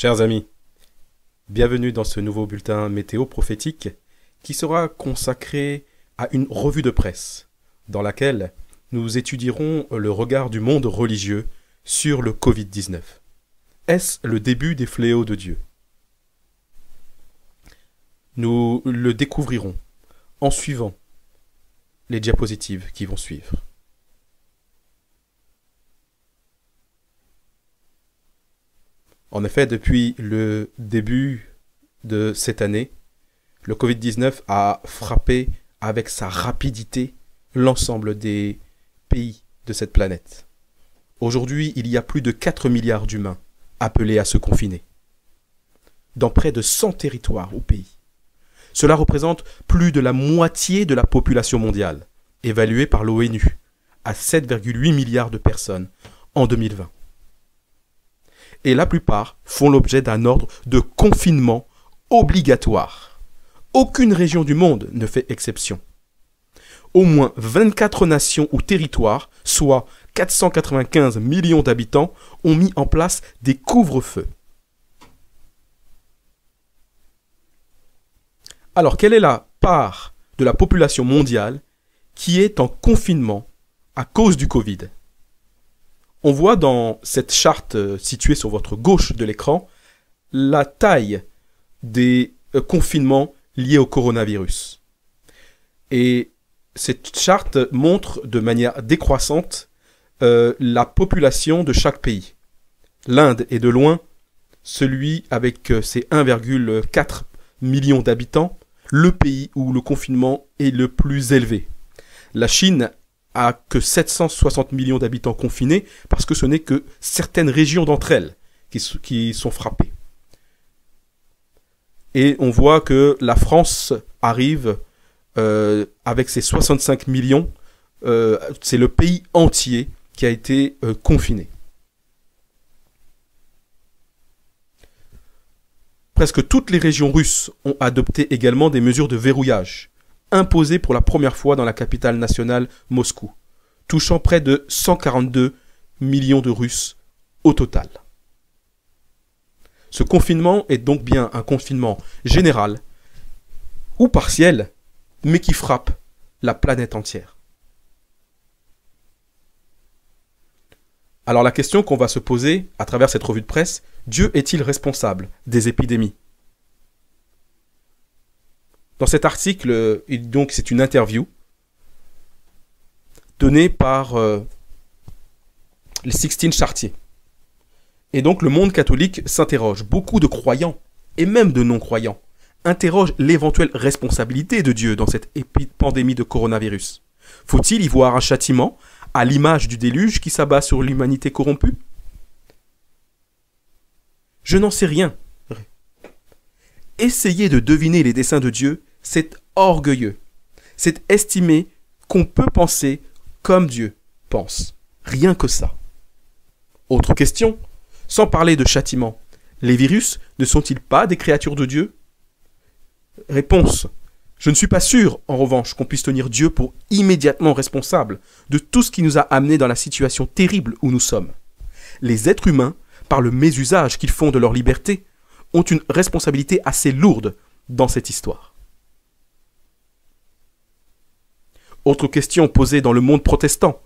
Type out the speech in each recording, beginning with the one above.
Chers amis, bienvenue dans ce nouveau bulletin météo prophétique qui sera consacré à une revue de presse dans laquelle nous étudierons le regard du monde religieux sur le Covid-19. Est-ce le début des fléaux de Dieu? Nous le découvrirons en suivant les diapositives qui vont suivre. En effet, depuis le début de cette année, le Covid-19 a frappé avec sa rapidité l'ensemble des pays de cette planète. Aujourd'hui, il y a plus de 4 milliards d'humains appelés à se confiner, dans près de 100 territoires au pays. Cela représente plus de la moitié de la population mondiale, évaluée par l'ONU à 7,8 milliards de personnes en 2020. Et la plupart font l'objet d'un ordre de confinement obligatoire. Aucune région du monde ne fait exception. Au moins 24 nations ou territoires, soit 495 millions d'habitants, ont mis en place des couvre-feux. Alors, quelle est la part de la population mondiale qui est en confinement à cause du Covid ? On voit dans cette charte située sur votre gauche de l'écran la taille des confinements liés au coronavirus. Et cette charte montre de manière décroissante la population de chaque pays. L'Inde est de loin celui avec ses 1,4 million d'habitants, le pays où le confinement est le plus élevé. La Chine a que 760 millions d'habitants confinés parce que ce n'est que certaines régions d'entre elles qui sont frappées. Et on voit que la France arrive avec ses 65 millions, c'est le pays entier qui a été confiné. Presque toutes les régions russes ont adopté également des mesures de verrouillage, imposées pour la première fois dans la capitale nationale Moscou, touchant près de 142 millions de Russes au total. Ce confinement est donc bien un confinement général ou partiel, mais qui frappe la planète entière. Alors la question qu'on va se poser à travers cette revue de presse, Dieu est-il responsable des épidémies ? Dans cet article, donc c'est une interview donnée par les Sixtine Chartier. Et donc le monde catholique s'interroge. Beaucoup de croyants, et même de non-croyants, interrogent l'éventuelle responsabilité de Dieu dans cette pandémie de coronavirus. Faut-il y voir un châtiment à l'image du déluge qui s'abat sur l'humanité corrompue ? Je n'en sais rien. Essayer de deviner les desseins de Dieu, c'est orgueilleux. C'est estimer qu'on peut penser comme Dieu pense. Rien que ça. Autre question, sans parler de châtiment, les virus ne sont-ils pas des créatures de Dieu ? Réponse, je ne suis pas sûr, en revanche, qu'on puisse tenir Dieu pour immédiatement responsable de tout ce qui nous a amenés dans la situation terrible où nous sommes. Les êtres humains, par le mésusage qu'ils font de leur liberté, ont une responsabilité assez lourde dans cette histoire. Autre question posée dans le monde protestant.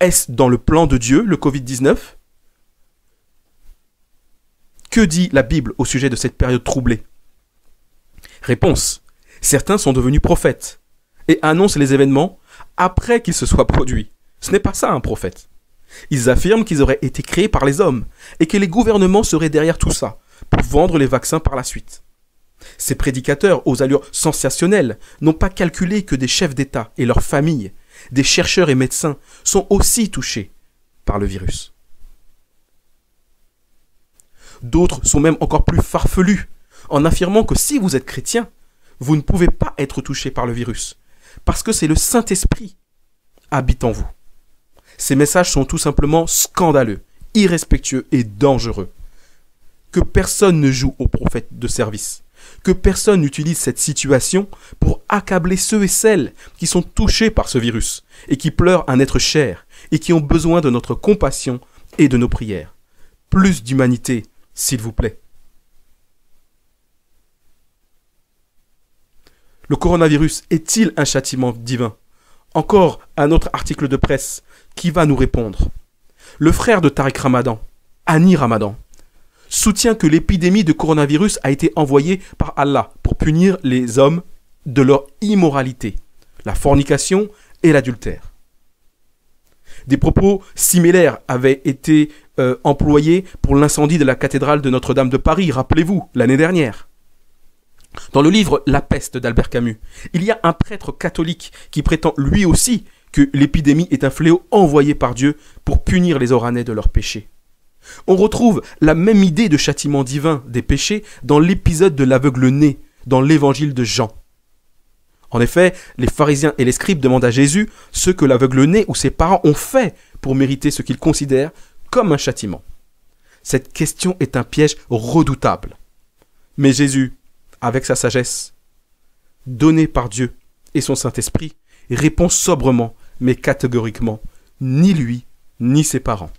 Est-ce dans le plan de Dieu, le Covid-19 ? Que dit la Bible au sujet de cette période troublée ? Réponse. Certains sont devenus prophètes et annoncent les événements après qu'ils se soient produits. Ce n'est pas ça un prophète. Ils affirment qu'ils auraient été créés par les hommes et que les gouvernements seraient derrière tout ça pour vendre les vaccins par la suite. Ces prédicateurs aux allures sensationnelles n'ont pas calculé que des chefs d'État et leurs familles, des chercheurs et médecins sont aussi touchés par le virus. D'autres sont même encore plus farfelus en affirmant que si vous êtes chrétien, vous ne pouvez pas être touché par le virus parce que c'est le Saint-Esprit habite en vous. Ces messages sont tout simplement scandaleux, irrespectueux et dangereux. Que personne ne joue aux prophètes de service. Que personne n'utilise cette situation pour accabler ceux et celles qui sont touchés par ce virus et qui pleurent un être cher et qui ont besoin de notre compassion et de nos prières. Plus d'humanité, s'il vous plaît. Le coronavirus est-il un châtiment divin? Encore un autre article de presse qui va nous répondre. Le frère de Tariq Ramadan, Hani Ramadan, soutient que l'épidémie de coronavirus a été envoyée par Allah pour punir les hommes de leur immoralité, la fornication et l'adultère. Des propos similaires avaient été employés pour l'incendie de la cathédrale de Notre-Dame de Paris, rappelez-vous, l'année dernière. Dans le livre La peste d'Albert Camus, il y a un prêtre catholique qui prétend lui aussi que l'épidémie est un fléau envoyé par Dieu pour punir les Oranais de leurs péchés. On retrouve la même idée de châtiment divin des péchés dans l'épisode de l'aveugle-né, dans l'évangile de Jean. En effet, les pharisiens et les scribes demandent à Jésus ce que l'aveugle-né ou ses parents ont fait pour mériter ce qu'ils considèrent comme un châtiment. Cette question est un piège redoutable. Mais Jésus, avec sa sagesse, donnée par Dieu et son Saint-Esprit, répond sobrement, mais catégoriquement, ni lui, ni ses parents.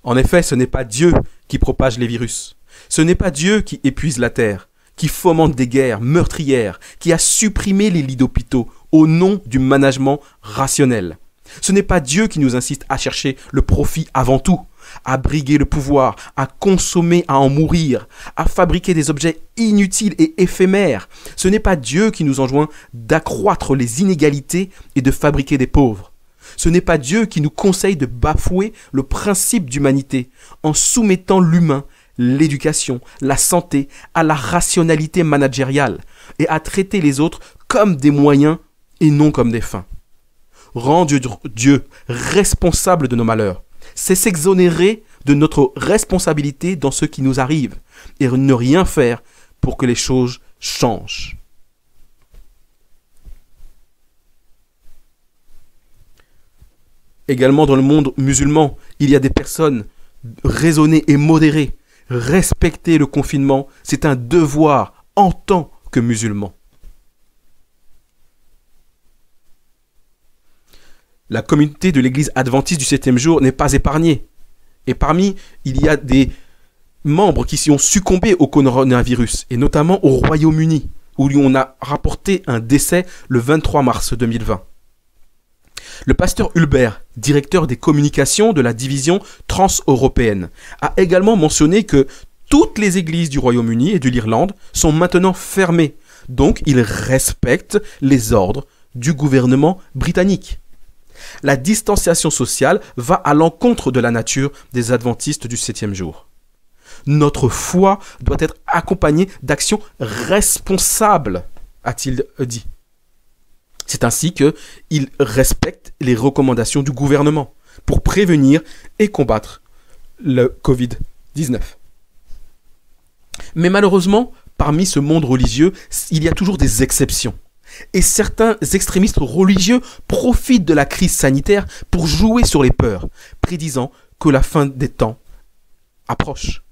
En effet, ce n'est pas Dieu qui propage les virus. Ce n'est pas Dieu qui épuise la terre, qui fomente des guerres meurtrières, qui a supprimé les lits d'hôpitaux au nom du management rationnel. Ce n'est pas Dieu qui nous incite à chercher le profit avant tout, à briguer le pouvoir, à consommer, à en mourir, à fabriquer des objets inutiles et éphémères. Ce n'est pas Dieu qui nous enjoint d'accroître les inégalités et de fabriquer des pauvres. Ce n'est pas Dieu qui nous conseille de bafouer le principe d'humanité en soumettant l'humain, l'éducation, la santé à la rationalité managériale et à traiter les autres comme des moyens et non comme des fins. Rendre Dieu responsable de nos malheurs, c'est s'exonérer de notre responsabilité dans ce qui nous arrive et ne rien faire pour que les choses changent. Également dans le monde musulman, il y a des personnes raisonnées et modérées. Respecter le confinement, c'est un devoir en tant que musulman. La communauté de l'église adventiste du 7e jour n'est pas épargnée. Et parmi, il y a des membres qui s'y ont succombé au coronavirus, et notamment au Royaume-Uni, où on a rapporté un décès le 23 mars 2020. Le pasteur Hulbert, directeur des communications de la division trans-européenne, a également mentionné que toutes les églises du Royaume-Uni et de l'Irlande sont maintenant fermées, donc ils respectent les ordres du gouvernement britannique. La distanciation sociale va à l'encontre de la nature des adventistes du 7e jour. Notre foi doit être accompagnée d'actions responsables, a-t-il dit. C'est ainsi qu'il respecte les recommandations du gouvernement pour prévenir et combattre le Covid-19. Mais malheureusement, parmi ce monde religieux, il y a toujours des exceptions. Et certains extrémistes religieux profitent de la crise sanitaire pour jouer sur les peurs, prédisant que la fin des temps approche.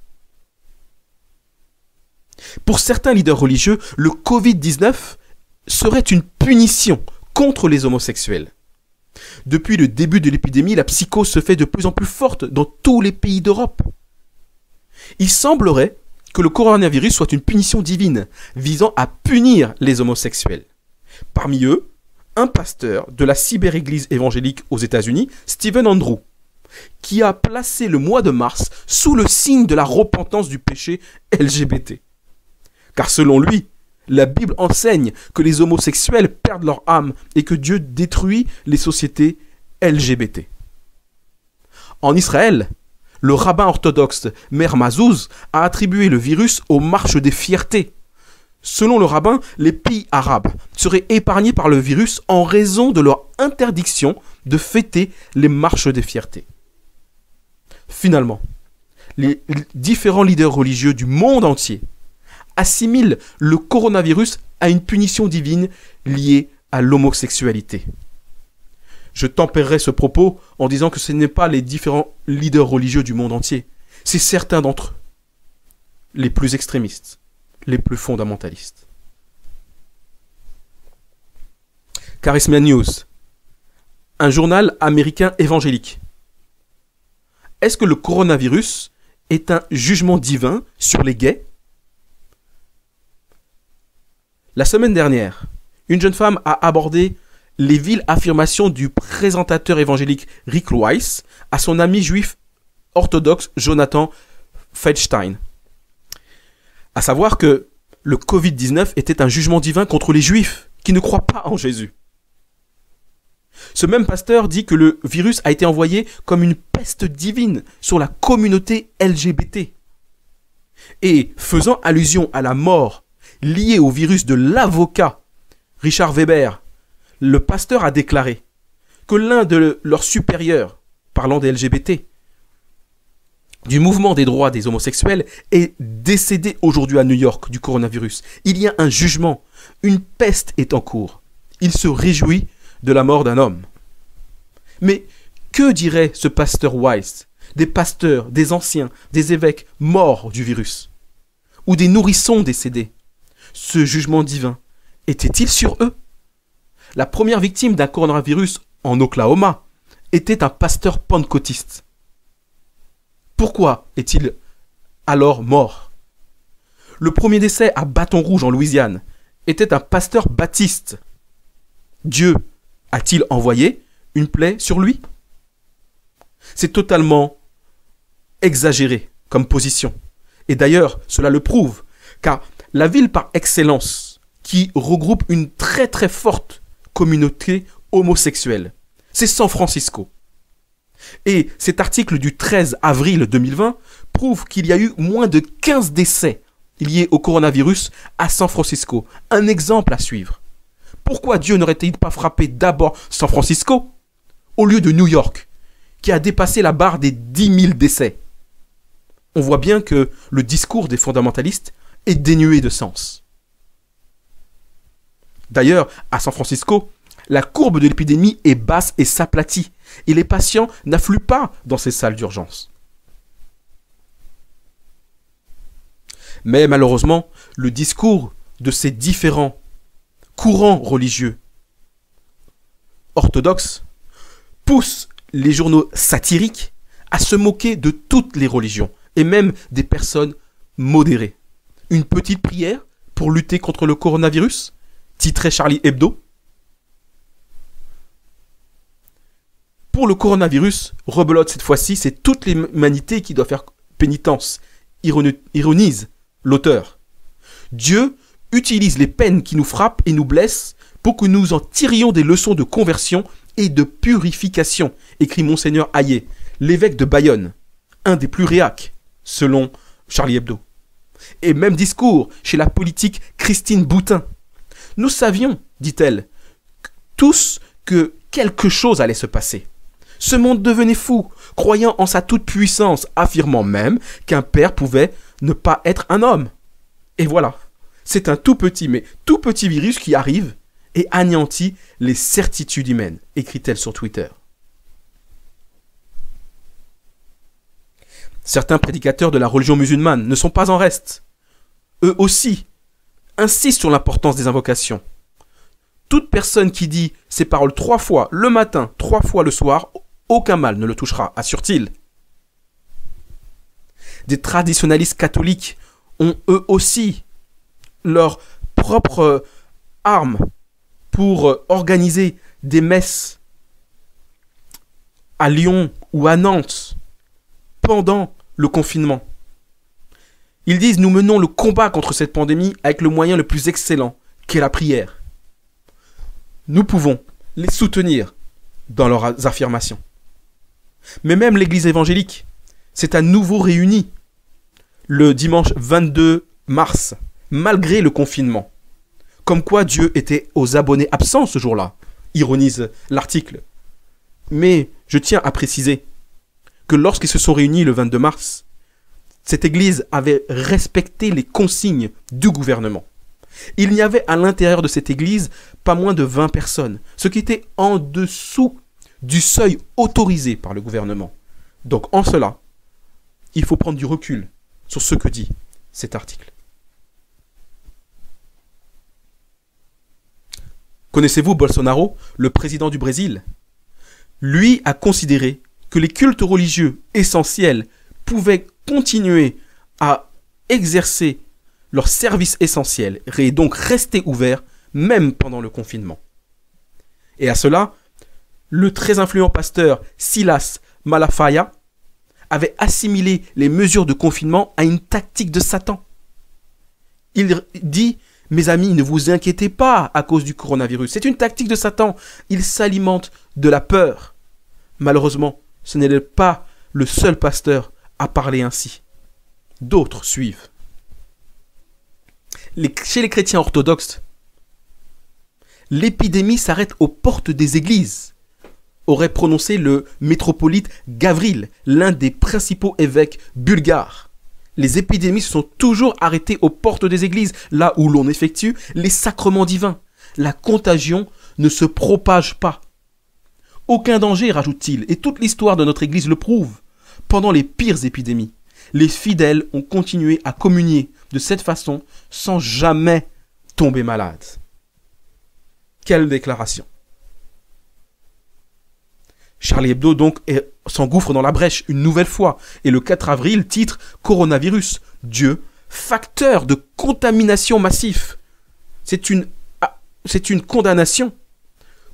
Pour certains leaders religieux, le Covid-19 serait une punition contre les homosexuels. Depuis le début de l'épidémie, la psychose se fait de plus en plus forte dans tous les pays d'Europe. Il semblerait que le coronavirus soit une punition divine visant à punir les homosexuels. Parmi eux, un pasteur de la cyber-église évangélique aux États-Unis, Stephen Andrew, qui a placé le mois de mars sous le signe de la repentance du péché LGBT. Car selon lui, la Bible enseigne que les homosexuels perdent leur âme et que Dieu détruit les sociétés LGBT. En Israël, le rabbin orthodoxe Meir Mazouz a attribué le virus aux marches des fiertés. Selon le rabbin, les pays arabes seraient épargnés par le virus en raison de leur interdiction de fêter les marches des fiertés. Finalement, les différents leaders religieux du monde entier assimile le coronavirus à une punition divine liée à l'homosexualité. Je tempérerai ce propos en disant que ce n'est pas les différents leaders religieux du monde entier, c'est certains d'entre eux, les plus extrémistes, les plus fondamentalistes. Charisma News, un journal américain évangélique. Est-ce que le coronavirus est un jugement divin sur les gays? La semaine dernière, une jeune femme a abordé les viles affirmations du présentateur évangélique Rick Weiss à son ami juif orthodoxe Jonathan Feldstein. À savoir que le Covid-19 était un jugement divin contre les juifs qui ne croient pas en Jésus. Ce même pasteur dit que le virus a été envoyé comme une peste divine sur la communauté LGBT. Et faisant allusion à la mort liée au virus de l'avocat Richard Weber, le pasteur a déclaré que l'un de leurs supérieurs, parlant des LGBT, du mouvement des droits des homosexuels, est décédé aujourd'hui à New York du coronavirus. Il y a un jugement, une peste est en cours. Il se réjouit de la mort d'un homme. Mais que dirait ce pasteur Weiss des pasteurs, des anciens, des évêques morts du virus, ou des nourrissons décédés? Ce jugement divin était-il sur eux? La première victime d'un coronavirus en Oklahoma était un pasteur pentecôtiste. Pourquoi est-il alors mort? Le premier décès à Bâton Rouge en Louisiane était un pasteur baptiste. Dieu a-t-il envoyé une plaie sur lui? C'est totalement exagéré comme position. Et d'ailleurs, cela le prouve, car la ville par excellence qui regroupe une très très forte communauté homosexuelle, c'est San Francisco. Et cet article du 13 avril 2020 prouve qu'il y a eu moins de 15 décès liés au coronavirus à San Francisco. Un exemple à suivre. Pourquoi Dieu n'aurait-il pas frappé d'abord San Francisco au lieu de New York, qui a dépassé la barre des 10 000 décès? On voit bien que le discours des fondamentalistes est dénué de sens. D'ailleurs, à San Francisco, la courbe de l'épidémie est basse et s'aplatit, et les patients n'affluent pas dans ces salles d'urgence. Mais malheureusement, le discours de ces différents courants religieux orthodoxes pousse les journaux satiriques à se moquer de toutes les religions, et même des personnes modérées. Une petite prière pour lutter contre le coronavirus, titrait Charlie Hebdo. Pour le coronavirus, rebelote cette fois-ci, c'est toute l'humanité qui doit faire pénitence, ironise l'auteur. Dieu utilise les peines qui nous frappent et nous blessent pour que nous en tirions des leçons de conversion et de purification, écrit Monseigneur Hayet, l'évêque de Bayonne, un des plus réacs, selon Charlie Hebdo. Et même discours chez la politique Christine Boutin. Nous savions, dit-elle, tous que quelque chose allait se passer. Ce monde devenait fou, croyant en sa toute-puissance, affirmant même qu'un père pouvait ne pas être un homme. Et voilà, c'est un tout petit, mais tout petit virus qui arrive et anéantit les certitudes humaines, écrit-elle sur Twitter. Certains prédicateurs de la religion musulmane ne sont pas en reste. Eux aussi insistent sur l'importance des invocations. Toute personne qui dit ces paroles 3 fois le matin, 3 fois le soir, aucun mal ne le touchera, assure-t-il. Des traditionalistes catholiques ont eux aussi leur propre arme pour organiser des messes à Lyon ou à Nantes pendant le confinement. Ils disent: nous menons le combat contre cette pandémie avec le moyen le plus excellent, qu'est la prière. Nous pouvons les soutenir dans leurs affirmations. Mais même l'Église évangélique s'est à nouveau réunie le dimanche 22 mars, malgré le confinement. Comme quoi Dieu était aux abonnés absents ce jour-là, ironise l'article. Mais je tiens à préciser que lorsqu'ils se sont réunis le 22 mars, cette église avait respecté les consignes du gouvernement. Il n'y avait à l'intérieur de cette église pas moins de 20 personnes, ce qui était en dessous du seuil autorisé par le gouvernement. Donc en cela, il faut prendre du recul sur ce que dit cet article. Connaissez-vous Bolsonaro, le président du Brésil? Lui a considéré que les cultes religieux essentiels pouvaient continuer à exercer leur service essentiel est donc resté ouvert même pendant le confinement. Et à cela, le très influent pasteur Silas Malafaia avait assimilé les mesures de confinement à une tactique de Satan. Il dit: mes amis, ne vous inquiétez pas à cause du coronavirus. C'est une tactique de Satan. Il s'alimente de la peur. Malheureusement, ce n'est pas le seul pasteur à parler ainsi. D'autres suivent. Chez les chrétiens orthodoxes, l'épidémie s'arrête aux portes des églises, aurait prononcé le métropolite Gavril, l'un des principaux évêques bulgares. Les épidémies se sont toujours arrêtées aux portes des églises, là où l'on effectue les sacrements divins. La contagion ne se propage pas. Aucun danger, rajoute-t-il, et toute l'histoire de notre église le prouve. Pendant les pires épidémies, les fidèles ont continué à communier de cette façon sans jamais tomber malades. Quelle déclaration! Charlie Hebdo donc s'engouffre dans la brèche une nouvelle fois et le 4 avril titre Coronavirus, Dieu, facteur de contamination massif. C'est une condamnation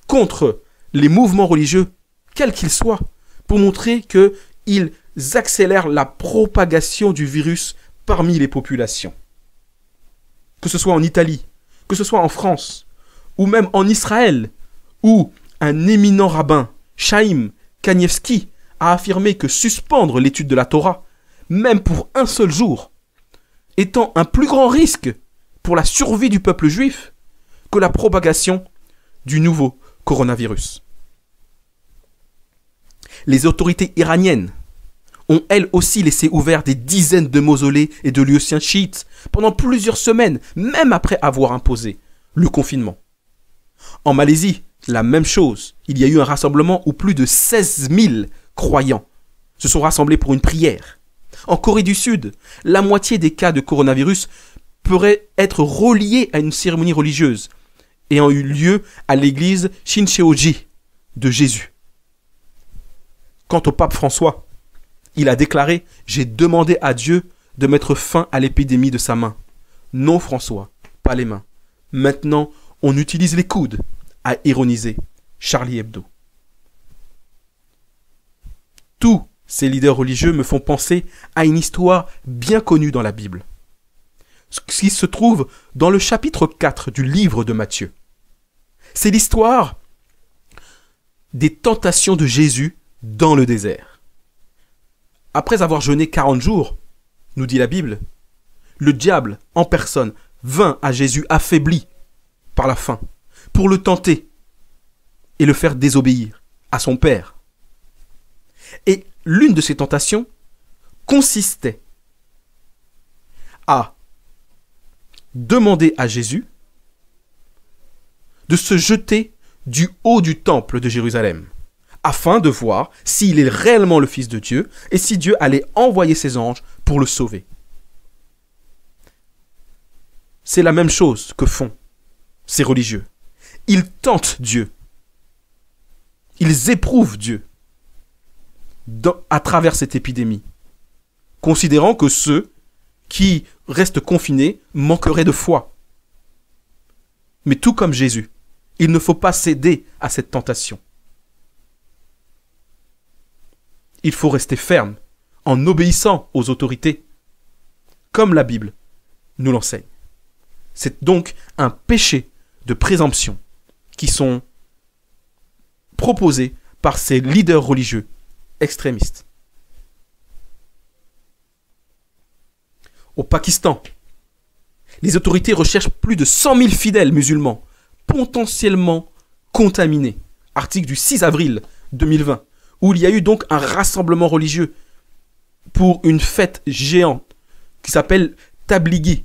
contre les mouvements religieux, quels qu'ils soient, pour montrer qu'ils accélèrent la propagation du virus parmi les populations. Que ce soit en Italie, que ce soit en France, ou même en Israël, où un éminent rabbin, Chaim Kanievski, a affirmé que suspendre l'étude de la Torah, même pour un seul jour, étant un plus grand risque pour la survie du peuple juif que la propagation du nouveau coronavirus. Les autorités iraniennes ont elles aussi laissé ouverts des dizaines de mausolées et de lieux saints chiites pendant plusieurs semaines, même après avoir imposé le confinement. En Malaisie, la même chose. Il y a eu un rassemblement où plus de 16 000 croyants se sont rassemblés pour une prière. En Corée du Sud, la moitié des cas de coronavirus pourraient être reliés à une cérémonie religieuse ayant eu lieu à l'église Shincheonji de Jésus. Quant au pape François, il a déclaré « J'ai demandé à Dieu de mettre fin à l'épidémie de sa main. Non François, pas les mains. Maintenant, on utilise les coudes », a ironisé Charlie Hebdo. Tous ces leaders religieux me font penser à une histoire bien connue dans la Bible, ce qui se trouve dans le chapitre 4 du livre de Matthieu. C'est l'histoire des tentations de Jésus dans le désert. Après avoir jeûné 40 jours, nous dit la Bible, le diable en personne vint à Jésus affaibli par la faim pour le tenter et le faire désobéir à son Père. Et l'une de ces tentations consistait à demander à Jésus de se jeter du haut du temple de Jérusalem, afin de voir s'il est réellement le Fils de Dieu et si Dieu allait envoyer ses anges pour le sauver. C'est la même chose que font ces religieux. Ils tentent Dieu. Ils éprouvent Dieu à travers cette épidémie, considérant que ceux qui restent confinés manqueraient de foi. Mais tout comme Jésus, il ne faut pas céder à cette tentation. Il faut rester ferme en obéissant aux autorités, comme la Bible nous l'enseigne. C'est donc un péché de présomption qui sont proposés par ces leaders religieux extrémistes. Au Pakistan, les autorités recherchent plus de 100 000 fidèles musulmans potentiellement contaminés. Article du 6 avril 2020, où il y a eu donc un rassemblement religieux pour une fête géante qui s'appelle Tablighi.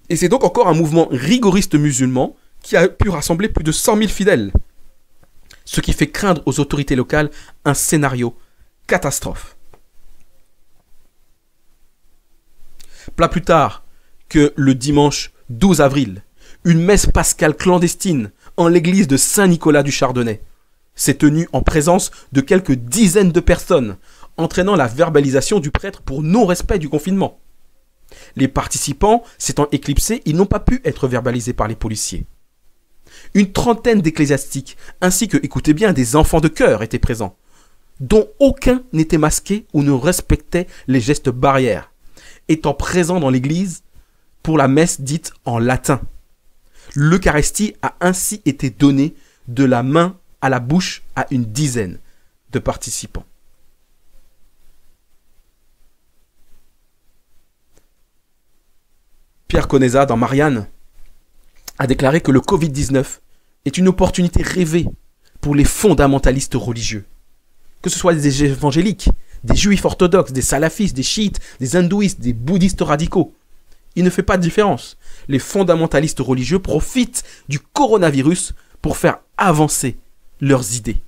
Et c'est donc encore un mouvement rigoriste musulman qui a pu rassembler plus de 100 000 fidèles. Ce qui fait craindre aux autorités locales un scénario catastrophe. Pas plus tard que le dimanche 12 avril, une messe pascale clandestine en l'église de Saint-Nicolas du Chardonnay s'est tenue en présence de quelques dizaines de personnes, entraînant la verbalisation du prêtre pour non-respect du confinement. Les participants s'étant éclipsés, ils n'ont pas pu être verbalisés par les policiers. Une trentaine d'ecclésiastiques, ainsi que, écoutez bien, des enfants de chœur étaient présents, dont aucun n'était masqué ou ne respectait les gestes barrières, étant présents dans l'église pour la messe dite en latin. L'Eucharistie a ainsi été donnée de la main à la bouche à une dizaine de participants. Pierre Conesa, dans Marianne, a déclaré que le Covid-19 est une opportunité rêvée pour les fondamentalistes religieux. Que ce soit des évangéliques, des juifs orthodoxes, des salafistes, des chiites, des hindouistes, des bouddhistes radicaux. Il ne fait pas de différence. Les fondamentalistes religieux profitent du coronavirus pour faire avancer leurs idées.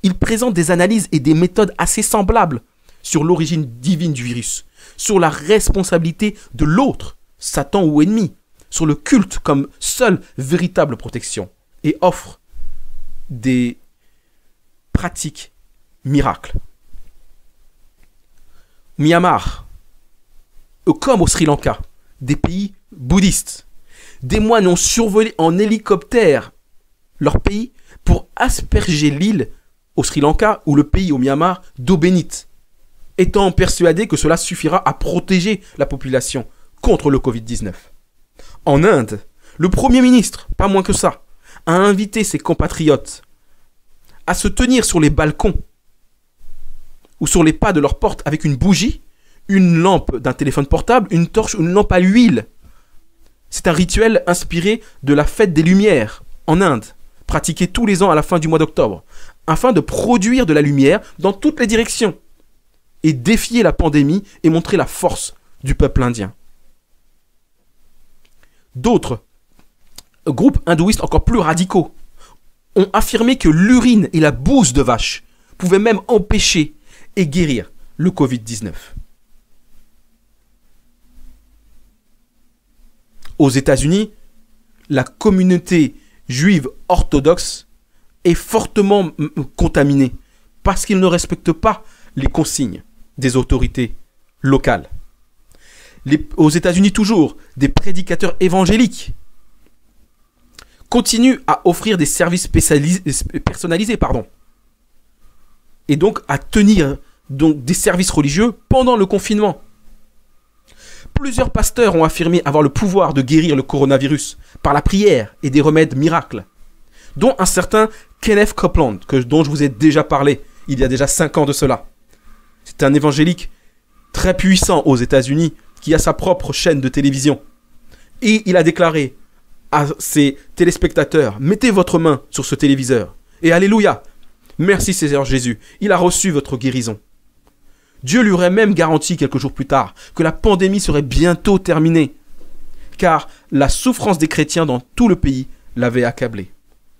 Ils présentent des analyses et des méthodes assez semblables sur l'origine divine du virus, sur la responsabilité de l'autre, Satan ou ennemi, sur le culte comme seule véritable protection, et offrent des pratiques miracles. Myanmar, comme au Sri Lanka, des pays bouddhistes, des moines ont survolé en hélicoptère leur pays pour asperger l'île au Sri Lanka ou le pays au Myanmar d'eau bénite, étant persuadés que cela suffira à protéger la population contre le Covid-19. En Inde, le Premier ministre, pas moins que ça, a invité ses compatriotes à se tenir sur les balcons ou sur les pas de leur porte avec une bougie, une lampe d'un téléphone portable, une torche ou une lampe à l'huile. C'est un rituel inspiré de la fête des Lumières en Inde, pratiqué tous les ans à la fin du mois d'octobre, afin de produire de la lumière dans toutes les directions et défier la pandémie et montrer la force du peuple indien. D'autres groupes hindouistes encore plus radicaux ont affirmé que l'urine et la bouse de vache pouvaient même empêcher et guérir le Covid-19. Aux États-Unis, la communauté juive orthodoxe est fortement contaminée parce qu'ils ne respectent pas les consignes des autorités locales. Aux États-Unis toujours, des prédicateurs évangéliques continuent à offrir des services personnalisés, et donc à tenir des services religieux pendant le confinement. Plusieurs pasteurs ont affirmé avoir le pouvoir de guérir le coronavirus par la prière et des remèdes miracles, dont un certain Kenneth Copeland, dont je vous ai déjà parlé il y a déjà 5 ans de cela. C'est un évangélique très puissant aux États-Unis qui a sa propre chaîne de télévision. Et il a déclaré à ses téléspectateurs, mettez votre main sur ce téléviseur. Et alléluia, merci Seigneur Jésus, il a reçu votre guérison. Dieu lui aurait même garanti quelques jours plus tard que la pandémie serait bientôt terminée, car la souffrance des chrétiens dans tout le pays l'avait accablé.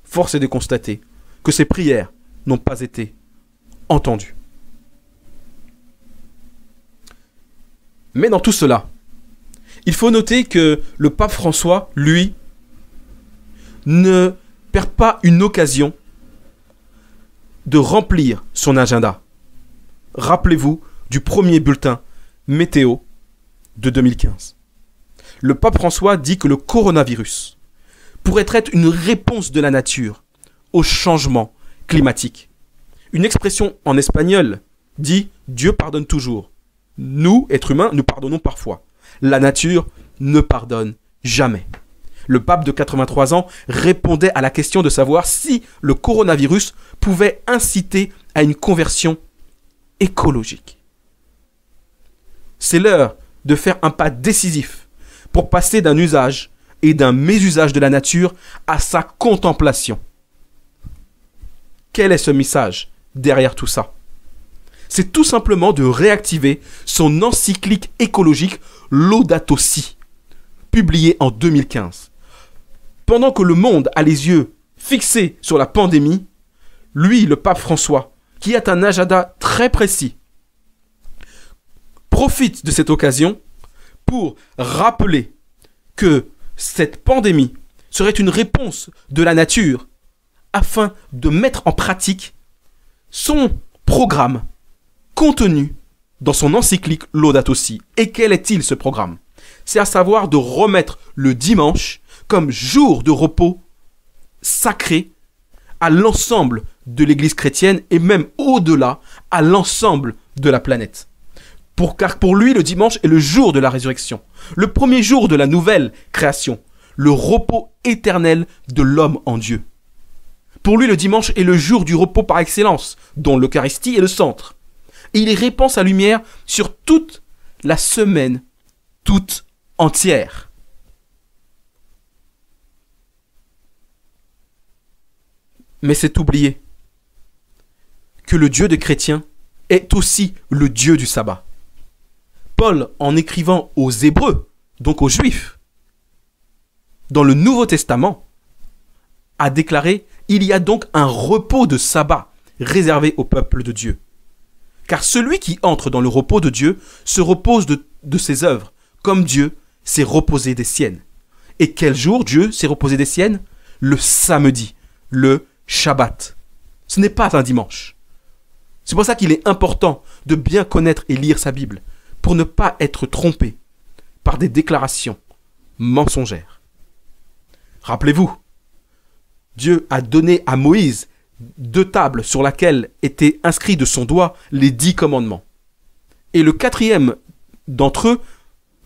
Force est de constater que ses prières n'ont pas été entendues. Mais dans tout cela, il faut noter que le pape François, lui, ne perd pas une occasion de remplir son agenda. Rappelez-vous du premier bulletin météo de 2015. Le pape François dit que le coronavirus pourrait être une réponse de la nature au changement climatique. Une expression en espagnol dit « Dieu pardonne toujours ». Nous, êtres humains, nous pardonnons parfois. La nature ne pardonne jamais. Le pape de 83 ans répondait à la question de savoir si le coronavirus pouvait inciter à une conversion écologique. C'est l'heure de faire un pas décisif pour passer d'un usage et d'un mésusage de la nature à sa contemplation. Quel est ce message derrière tout ça ? C'est tout simplement de réactiver son encyclique écologique Laudato Si, publiée en 2015. Pendant que le monde a les yeux fixés sur la pandémie, lui, le pape François, qui a un agenda très précis, profite de cette occasion pour rappeler que cette pandémie serait une réponse de la nature afin de mettre en pratique son programme contenu dans son encyclique Laudato Si. Et quel est-il ce programme ? c'est à savoir de remettre le dimanche comme jour de repos sacré à l'ensemble de l'Église chrétienne et même au-delà à l'ensemble de la planète. Car pour lui, le dimanche est le jour de la résurrection, le premier jour de la nouvelle création, le repos éternel de l'homme en Dieu. Pour lui, le dimanche est le jour du repos par excellence, dont l'Eucharistie est le centre. Et il répand sa lumière sur toute la semaine, toute entière. Mais c'est oublier que le Dieu des chrétiens est aussi le Dieu du sabbat. Paul, en écrivant aux Hébreux, donc aux Juifs, dans le Nouveau Testament, a déclaré « Il y a donc un repos de sabbat réservé au peuple de Dieu. Car celui qui entre dans le repos de Dieu se repose de ses œuvres, comme Dieu s'est reposé des siennes. » Et quel jour Dieu s'est reposé des siennes? Le samedi, le Shabbat. Ce n'est pas un dimanche. C'est pour ça qu'il est important de bien connaître et lire sa Bible, pour ne pas être trompé par des déclarations mensongères. Rappelez-vous, Dieu a donné à Moïse 2 tables sur lesquelles étaient inscrits de son doigt les 10 commandements. Et le 4e d'entre eux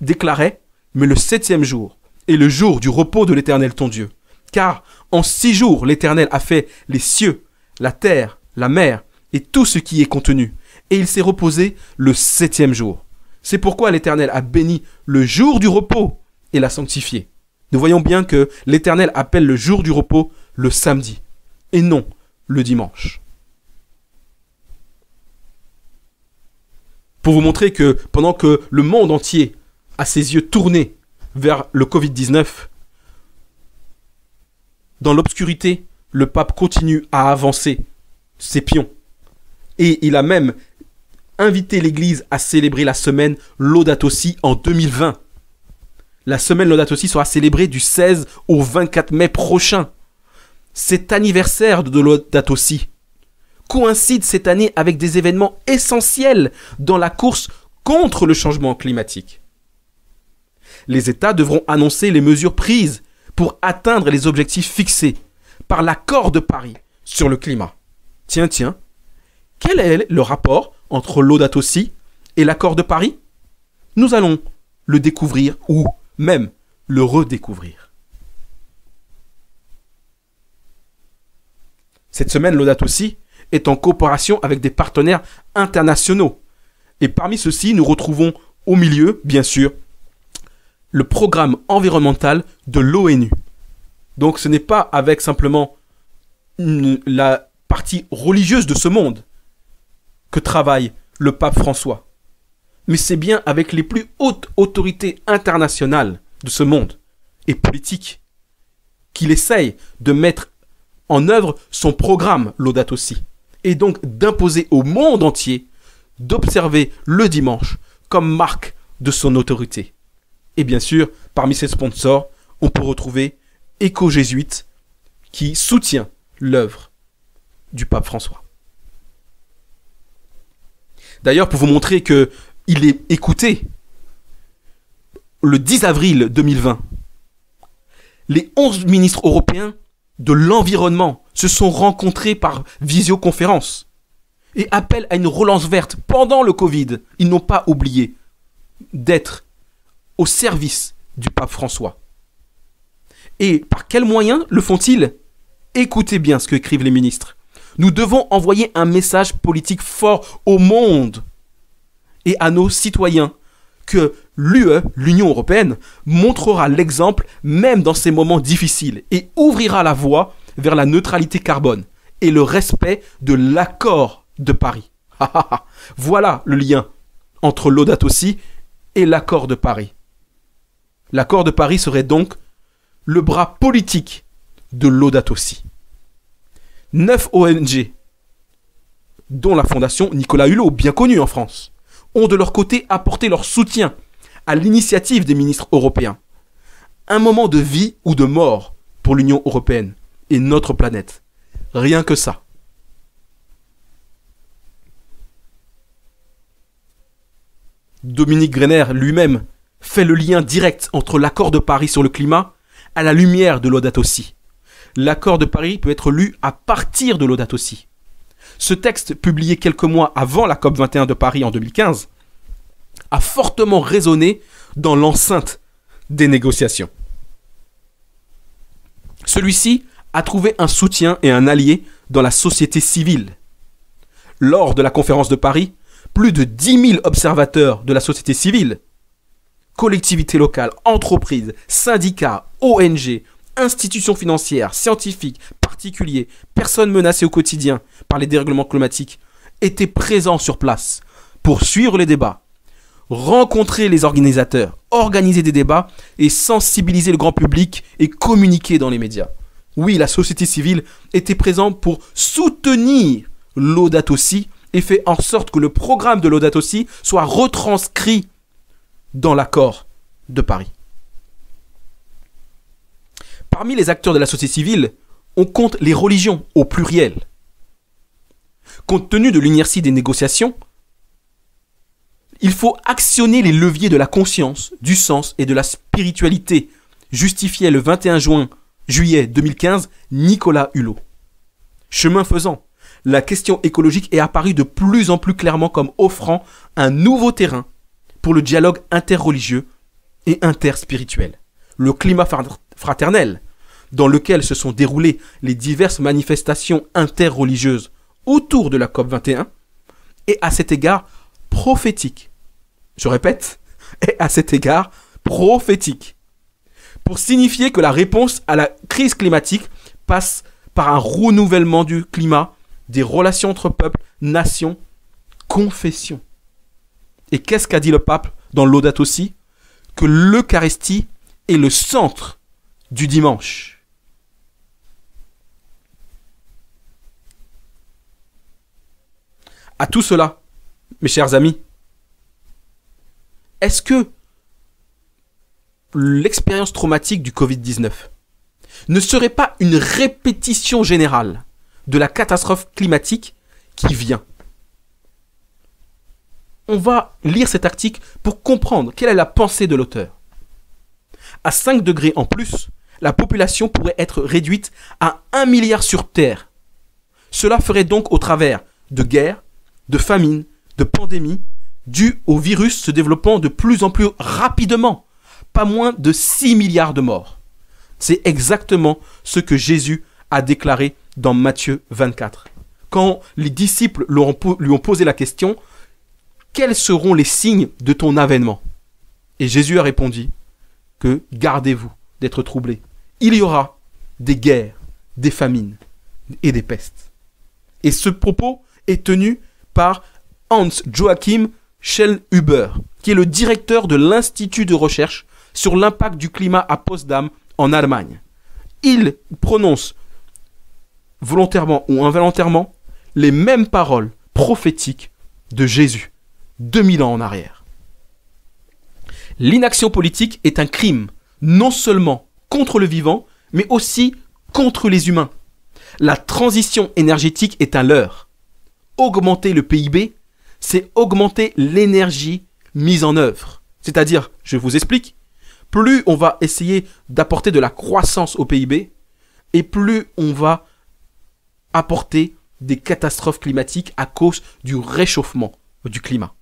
déclarait « Mais le 7e jour est le jour du repos de l'Éternel ton Dieu. Car en 6 jours l'Éternel a fait les cieux, la terre, la mer et tout ce qui est contenu. Et il s'est reposé le 7e jour. C'est pourquoi l'Éternel a béni le jour du repos et l'a sanctifié. » Nous voyons bien que l'Éternel appelle le jour du repos le samedi et non le dimanche. Pour vous montrer que pendant que le monde entier a ses yeux tournés vers le Covid-19, dans l'obscurité, le pape continue à avancer ses pions. Et il a même invité l'Église à célébrer la semaine Laudato Si en 2020. La semaine Laudato Si sera célébrée du 16 au 24 mai prochain. Cet anniversaire de Laudato Si coïncide cette année avec des événements essentiels dans la course contre le changement climatique. Les États devront annoncer les mesures prises pour atteindre les objectifs fixés par l'accord de Paris sur le climat. Tiens, quel est le rapport entre Laudato Si et l'accord de Paris? Nous allons le découvrir ou même le redécouvrir. Cette semaine Laudato Si est en coopération avec des partenaires internationaux. Et parmi ceux-ci, nous retrouvons au milieu, bien sûr, le programme environnemental de l'ONU. Donc ce n'est pas avec simplement la partie religieuse de ce monde que travaille le pape François. Mais c'est bien avec les plus hautes autorités internationales de ce monde et politiques qu'il essaye de mettre en œuvre son programme Laudato Si et donc d'imposer au monde entier d'observer le dimanche comme marque de son autorité. Et bien sûr, parmi ses sponsors, on peut retrouver Éco-Jésuite qui soutient l'œuvre du pape François. D'ailleurs, pour vous montrer qu'il est écouté, le 10 avril 2020, les 11 ministres européens de l'environnement se sont rencontrés par visioconférence et appellent à une relance verte pendant le Covid. Ils n'ont pas oublié d'être au service du pape François. Et par quels moyens le font-ils? Écoutez bien ce que écrivent les ministres. Nous devons envoyer un message politique fort au monde et à nos citoyens que l'UE, l'Union européenne, montrera l'exemple même dans ces moments difficiles et ouvrira la voie vers la neutralité carbone et le respect de l'accord de Paris. Voilà le lien entre Laudato Si et l'accord de Paris. L'accord de Paris serait donc le bras politique de Laudato Si. 9 ONG, dont la fondation Nicolas Hulot, bien connue en France, ont de leur côté apporté leur soutien à l'initiative des ministres européens. Un moment de vie ou de mort pour l'Union européenne et notre planète. Rien que ça. Dominique Grenner lui-même fait le lien direct entre l'accord de Paris sur le climat à la lumière de Laudato Si. L'accord de Paris peut être lu à partir de Laudato Si. Ce texte, publié quelques mois avant la COP21 de Paris en 2015, a fortement résonné dans l'enceinte des négociations. Celui-ci a trouvé un soutien et un allié dans la société civile. Lors de la conférence de Paris, plus de 10 000 observateurs de la société civile, collectivités locales, entreprises, syndicats, ONG, institutions financières, scientifiques, particuliers, personnes menacées au quotidien par les dérèglements climatiques, étaient présents sur place pour suivre les débats, rencontrer les organisateurs, organiser des débats et sensibiliser le grand public et communiquer dans les médias. Oui, la société civile était présente pour soutenir Laudato Si et fait en sorte que le programme de Laudato Si soit retranscrit dans l'accord de Paris. Parmi les acteurs de la société civile, on compte les religions au pluriel. Compte tenu de l'inertie des négociations, il faut actionner les leviers de la conscience, du sens et de la spiritualité, justifiait le 21 juillet 2015 Nicolas Hulot. Chemin faisant, la question écologique est apparue de plus en plus clairement comme offrant un nouveau terrain pour le dialogue interreligieux et interspirituel. Le climat fraternel, dans lequel se sont déroulées les diverses manifestations interreligieuses autour de la COP21, est à cet égard prophétique. Je répète, est à cet égard prophétique. Pour signifier que la réponse à la crise climatique passe par un renouvellement du climat, des relations entre peuples, nations, confessions. Et qu'est-ce qu'a dit le pape dans Laudato Si? Que l'Eucharistie est le centre du dimanche. À tout cela, mes chers amis, est-ce que l'expérience traumatique du Covid-19 ne serait pas une répétition générale de la catastrophe climatique qui vient? On va lire cet article pour comprendre quelle est la pensée de l'auteur. À 5 degrés en plus, la population pourrait être réduite à 1 milliard sur Terre. Cela ferait donc au travers de guerres, de famines, de pandémies, dues au virus se développant de plus en plus rapidement, pas moins de 6 milliards de morts. C'est exactement ce que Jésus a déclaré dans Matthieu 24. Quand les disciples lui ont posé la question, « Quels seront les signes de ton avènement ?» Et Jésus a répondu que gardez-vous d'être troublés. Il y aura des guerres, des famines et des pestes. Et ce propos est tenu par Hans Joachim Schellhuber, qui est le directeur de l'Institut de recherche sur l'impact du climat à Potsdam en Allemagne. Il prononce volontairement ou involontairement les mêmes paroles prophétiques de Jésus, 2000 ans en arrière. L'inaction politique est un crime, non seulement contre le vivant, mais aussi contre les humains. La transition énergétique est un leurre. Augmenter le PIB, c'est augmenter l'énergie mise en œuvre. C'est-à-dire, je vous explique, plus on va essayer d'apporter de la croissance au PIB, et plus on va apporter des catastrophes climatiques à cause du réchauffement du climat.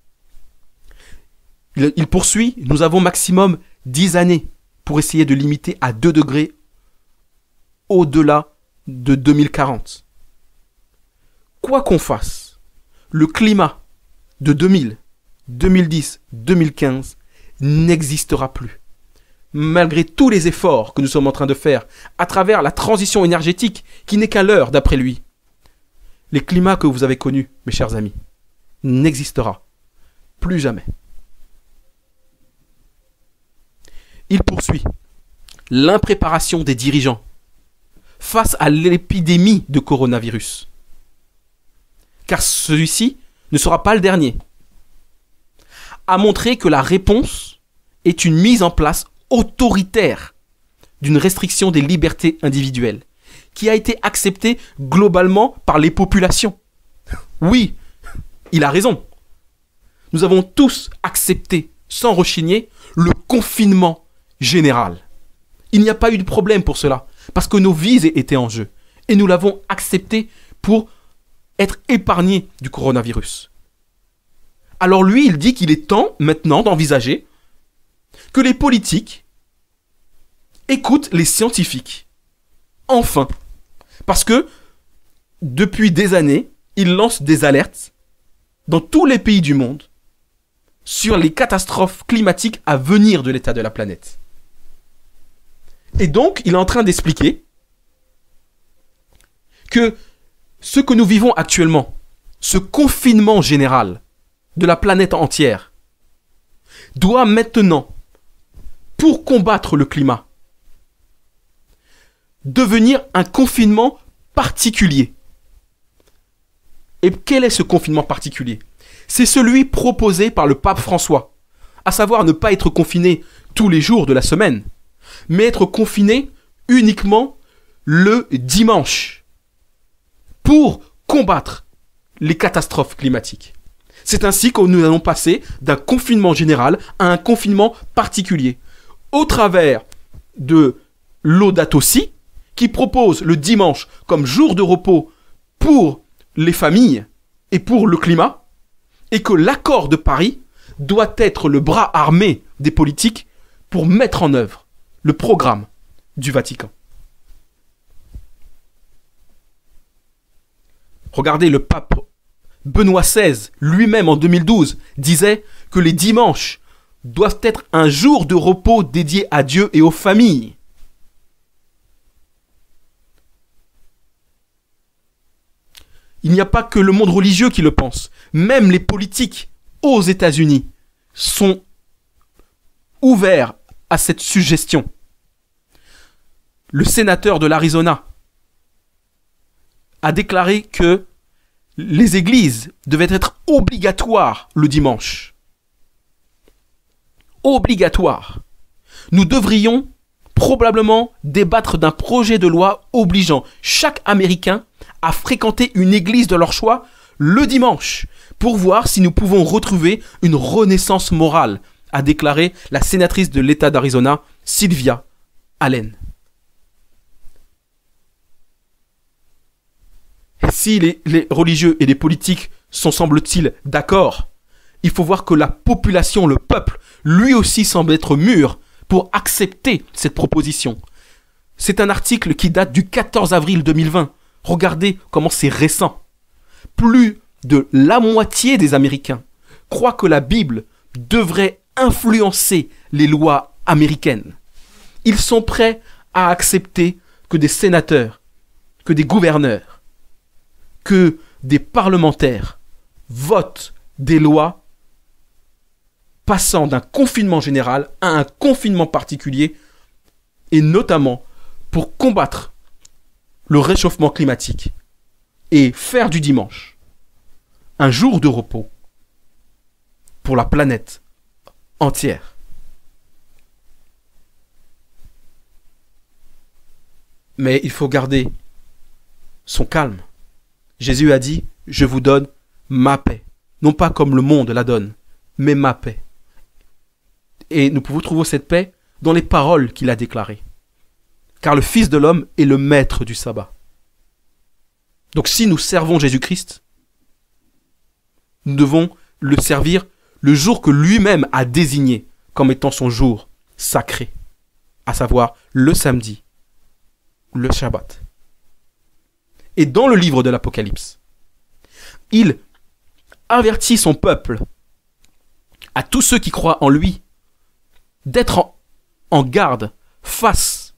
Il poursuit, nous avons maximum 10 années pour essayer de limiter à 2 degrés au-delà de 2040. Quoi qu'on fasse, le climat de 2000, 2010, 2015 n'existera plus. Malgré tous les efforts que nous sommes en train de faire à travers la transition énergétique qui n'est qu'un leurre d'après lui, les climats que vous avez connus, mes chers amis, n'existera plus jamais. Il poursuit. L'impréparation des dirigeants face à l'épidémie de coronavirus. Car celui-ci ne sera pas le dernier. A montré que la réponse est une mise en place autoritaire d'une restriction des libertés individuelles qui a été acceptée globalement par les populations. Oui, il a raison. Nous avons tous accepté sans rechigner, le confinement général. Il n'y a pas eu de problème pour cela, parce que nos vies étaient en jeu. Et nous l'avons accepté pour être épargnés du coronavirus. Alors lui, il dit qu'il est temps maintenant d'envisager que les politiques écoutent les scientifiques. Enfin. Parce que depuis des années, il lance des alertes dans tous les pays du monde sur les catastrophes climatiques à venir de l'état de la planète. Et donc, il est en train d'expliquer que ce que nous vivons actuellement, ce confinement général de la planète entière, doit maintenant, pour combattre le climat, devenir un confinement particulier. Et quel est ce confinement particulier ? C'est celui proposé par le pape François, à savoir ne pas être confiné tous les jours de la semaine, mais être confiné uniquement le dimanche pour combattre les catastrophes climatiques. C'est ainsi que nous allons passer d'un confinement général à un confinement particulier, au travers de Laudato Si, qui propose le dimanche comme jour de repos pour les familles et pour le climat, et que l'accord de Paris doit être le bras armé des politiques pour mettre en œuvre le programme du Vatican. Regardez, le pape Benoît XVI, lui-même en 2012, disait que les dimanches doivent être un jour de repos dédié à Dieu et aux familles. Il n'y a pas que le monde religieux qui le pense. Même les politiques aux États-Unis sont ouverts à cette suggestion. Le sénateur de l'Arizona a déclaré que les églises devaient être obligatoires le dimanche. Obligatoires. Nous devrions probablement débattre d'un projet de loi obligeant chaque Américain à fréquenter une église de leur choix le dimanche pour voir si nous pouvons retrouver une renaissance morale, a déclaré la sénatrice de l'État d'Arizona, Sylvia Allen. Et si les religieux et les politiques sont, semble-t-il, d'accord, il faut voir que la population, le peuple, lui aussi semble être mûr pour accepter cette proposition. C'est un article qui date du 14 avril 2020. Regardez comment c'est récent. Plus de la moitié des Américains croient que la Bible devrait influencer les lois américaines. Ils sont prêts à accepter que des sénateurs, que des gouverneurs, que des parlementaires votent des lois passant d'un confinement général à un confinement particulier, et notamment pour combattre le réchauffement climatique et faire du dimanche un jour de repos pour la planète entière. Mais il faut garder son calme. Jésus a dit, je vous donne ma paix. Non pas comme le monde la donne, mais ma paix. Et nous pouvons trouver cette paix dans les paroles qu'il a déclarées. Car le Fils de l'homme est le maître du sabbat. Donc si nous servons Jésus-Christ, nous devons le servir le jour que lui-même a désigné comme étant son jour sacré, à savoir le samedi, le Shabbat. Et dans le livre de l'Apocalypse, il avertit son peuple, à tous ceux qui croient en lui, d'être en garde face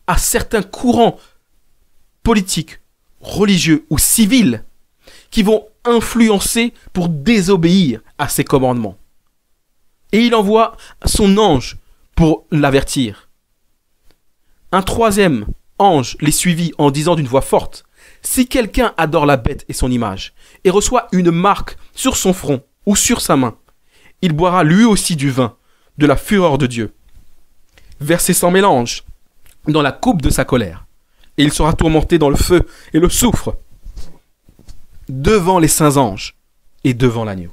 à certains courants politiques, religieux ou civils qui vont influencer pour désobéir à ses commandements. Et il envoie son ange pour l'avertir. Un troisième ange les suivit en disant d'une voix forte, « Si quelqu'un adore la bête et son image, et reçoit une marque sur son front ou sur sa main, il boira lui aussi du vin de la fureur de Dieu, versé sans mélange dans la coupe de sa colère, et il sera tourmenté dans le feu et le soufre, devant les saints anges et devant l'agneau. »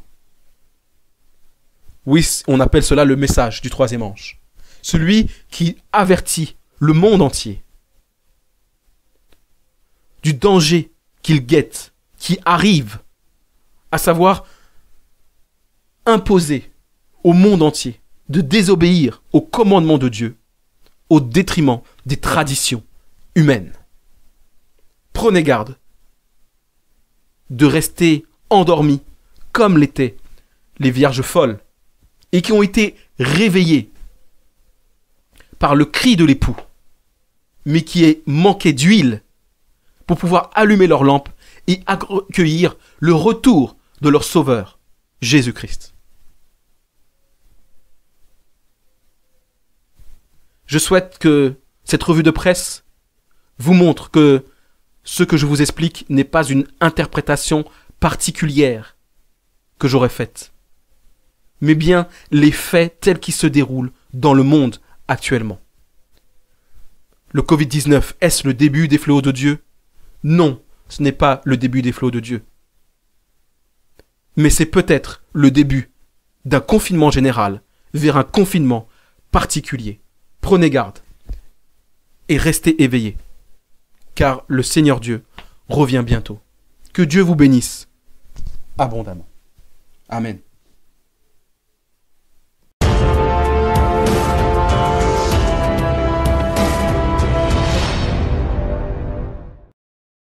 Oui, on appelle cela le message du troisième ange. Celui qui avertit le monde entier du danger qu'il guette, qui arrive, à savoir imposer au monde entier de désobéir au commandement de Dieu au détriment des traditions humaines. Prenez garde de rester endormis comme l'étaient les vierges folles et qui ont été réveillées par le cri de l'époux, mais qui manquaient d'huile pour pouvoir allumer leur lampe et accueillir le retour de leur Sauveur, Jésus-Christ. Je souhaite que cette revue de presse vous montre que ce que je vous explique n'est pas une interprétation particulière que j'aurais faite, mais bien les faits tels qu'ils se déroulent dans le monde actuellement. Le Covid-19, est-ce le début des fléaux de Dieu? Non, ce n'est pas le début des fléaux de Dieu. Mais c'est peut-être le début d'un confinement général vers un confinement particulier. Prenez garde et restez éveillés, car le Seigneur Dieu revient bientôt. Que Dieu vous bénisse abondamment. Amen.